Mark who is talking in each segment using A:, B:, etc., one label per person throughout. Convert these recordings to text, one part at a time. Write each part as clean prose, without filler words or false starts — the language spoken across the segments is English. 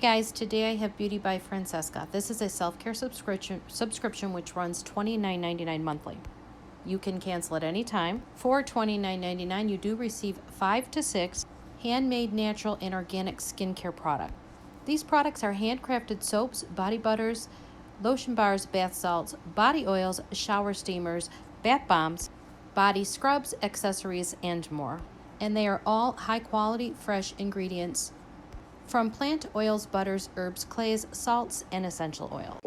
A: guys, today I have Beauty by Francesca. This is a self-care subscription which runs $29.99 monthly. You can cancel at any time. For $29.99, you do receive 5 to 6 handmade natural and organic skincare products. These products are handcrafted soaps, body butters, lotion bars, bath salts, body oils, shower steamers, bath bombs, body scrubs, accessories, and more. And they are all high-quality, fresh ingredients from plant oils, butters, herbs, clays, salts, and essential oil.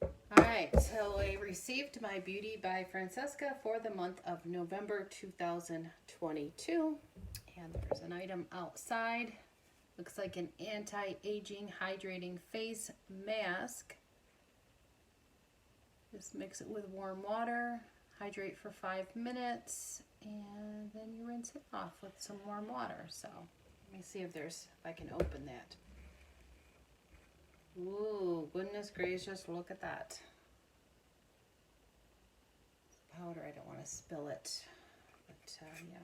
A: All right, so I received my Beauty by Francesca for the month of November 2022. And there's an item outside. Looks like an anti-aging hydrating face mask. Just mix it with warm water, hydrate for 5 minutes, and then you rinse it off with some warm water. So let me see if I can open that. Ooh, goodness gracious, look at that. Powder, I don't want to spill it. But yeah.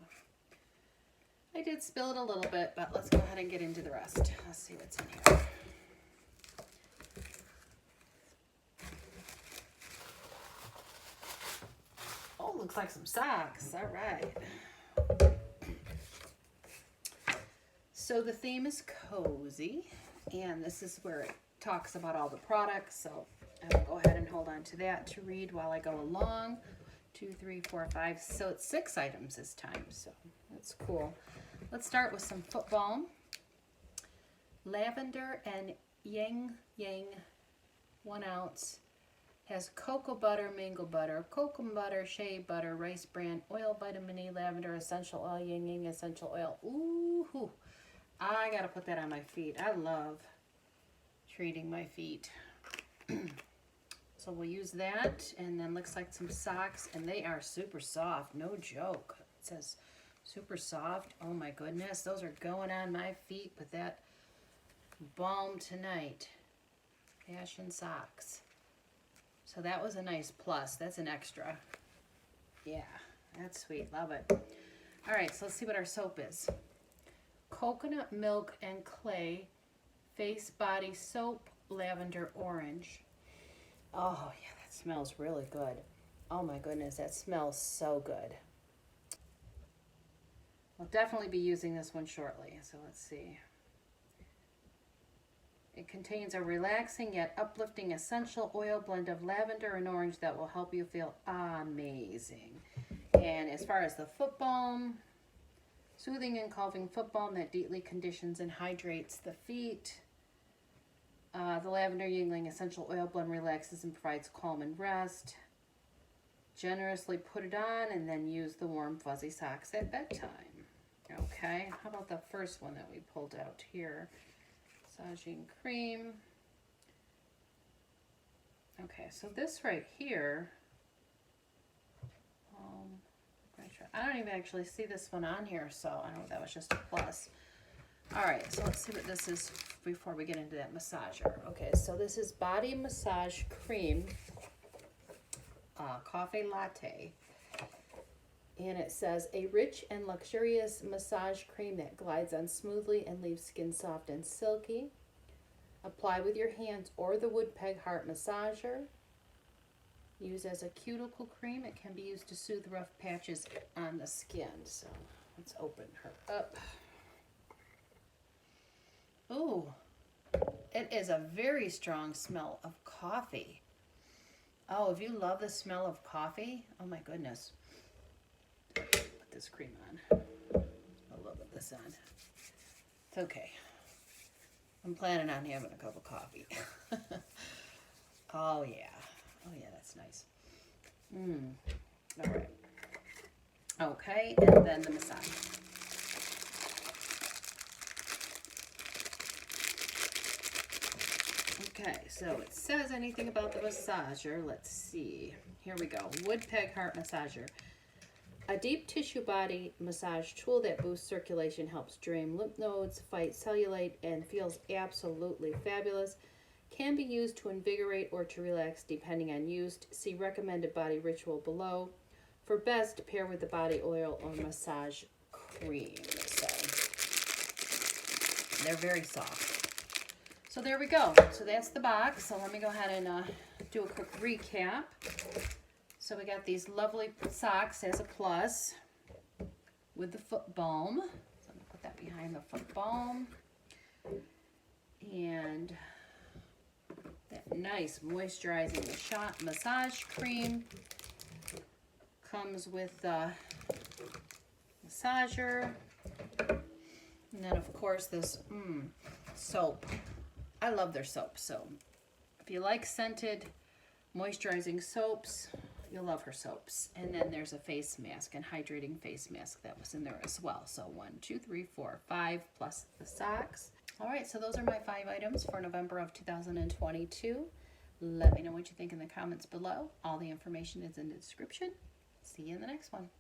A: I did spill it a little bit, but let's go ahead and get into the rest. Let's see what's in here. Oh, looks like some socks. All right. So the theme is cozy, and this is where it talks about all the products. So I will go ahead and hold on to that to read while I go along. 2, 3, 4, 5. So it's 6 items this time. So that's cool. Let's start with some foot balm. Lavender and Yang Yang, 1 ounce. Has cocoa butter, mango butter, cocoa butter, shea butter, rice bran, oil, vitamin E, lavender, essential oil, Yang Yang essential oil. Ooh, I gotta put that on my feet. I love treating my feet. So we'll use that, and then looks like some socks, and they are super soft, no joke. It says super soft. Oh my goodness, those are going on my feet with that balm tonight. Fashion socks. So that was a nice plus. That's an extra. Yeah, that's sweet. Love it. All right, so let's see what our soap is. Coconut milk and clay face body soap, lavender orange. Oh yeah, that smells really good. Oh my goodness, that smells so good. I'll definitely be using this one shortly. So let's see. It contains a relaxing yet uplifting essential oil blend of lavender and orange that will help you feel amazing. And as far as the foot balm, soothing and calming foot balm that deeply conditions and hydrates the feet. The lavender yingling essential oil blend relaxes and provides calm and rest. Generously put it on and then use the warm fuzzy socks at bedtime. Okay, how about the first one that we pulled out here? Massaging cream. Okay, so this right here, I don't even actually see this one on here, so I don't know if that was just a plus. All right, so let's see what this is before we get into that massager. Okay, so this is Body Massage Cream, Coffee Latte. And it says, a rich and luxurious massage cream that glides on smoothly and leaves skin soft and silky. Apply with your hands or the wood peg heart massager. Use as a cuticle cream. It can be used to soothe rough patches on the skin. So let's open her up. Ooh, it is a very strong smell of coffee. Oh, if you love the smell of coffee, oh my goodness. Put this cream on. A little bit of this on. It's okay. I'm planning on having a cup of coffee. Oh yeah. Oh yeah, that's nice. All right. Okay, and then the massage. Okay, so it says anything about the massager. Let's see. Here we go. Wood peg heart massager. A deep tissue body massage tool that boosts circulation, helps drain lymph nodes, fight cellulite, and feels absolutely fabulous. Can be used to invigorate or to relax depending on use. See recommended body ritual below. For best, pair with the body oil or massage cream. So they're very soft. So there we go. So that's the box. So let me go ahead and do a quick recap. So we got these lovely socks as a plus with the foot balm. So I'm going to put that behind the foot balm. And that nice moisturizing shot massage cream. Comes with the massager. And then of course this soap. I love their soap. So if you like scented moisturizing soaps, you'll love her soaps. And then there's a face mask and hydrating face mask that was in there as well. So 1, 2, 3, 4, 5 plus the socks. All right, so those are my 5 items for November of 2022. Let me know what you think in the comments below. All the information is in the description. See you in the next one.